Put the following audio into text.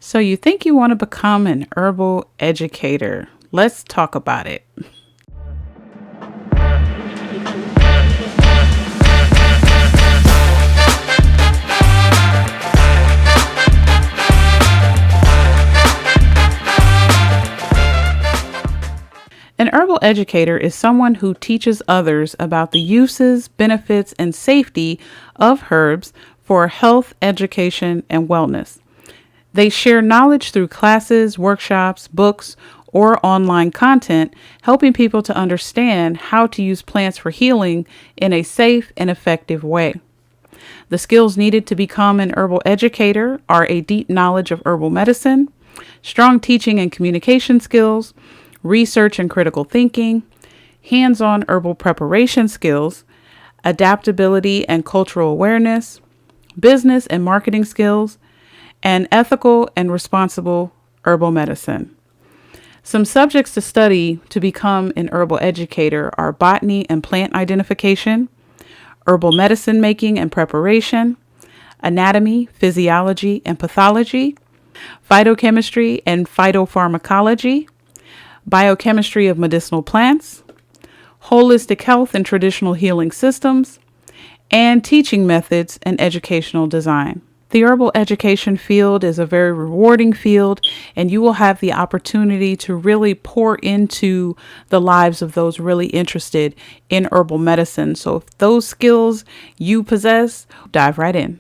So you think you want to become an herbal educator? Let's talk about it. An herbal educator is someone who teaches others about the uses, benefits, and safety of herbs for health, education, and wellness. They share knowledge through classes, workshops, books, or online content, helping people to understand how to use plants for healing in a safe and effective way. The skills needed to become an herbal educator are a deep knowledge of herbal medicine, strong teaching and communication skills, research and critical thinking, hands-on herbal preparation skills, adaptability and cultural awareness, business and marketing skills, and ethical and responsible herbal medicine. Some subjects to study to become an herbal educator are botany and plant identification, herbal medicine making and preparation, anatomy, physiology, and pathology, phytochemistry and phytopharmacology, biochemistry of medicinal plants, holistic health and traditional healing systems, and teaching methods and educational design. The herbal education field is a very rewarding field, and you will have the opportunity to really pour into the lives of those really interested in herbal medicine. So if those skills you possess, dive right in.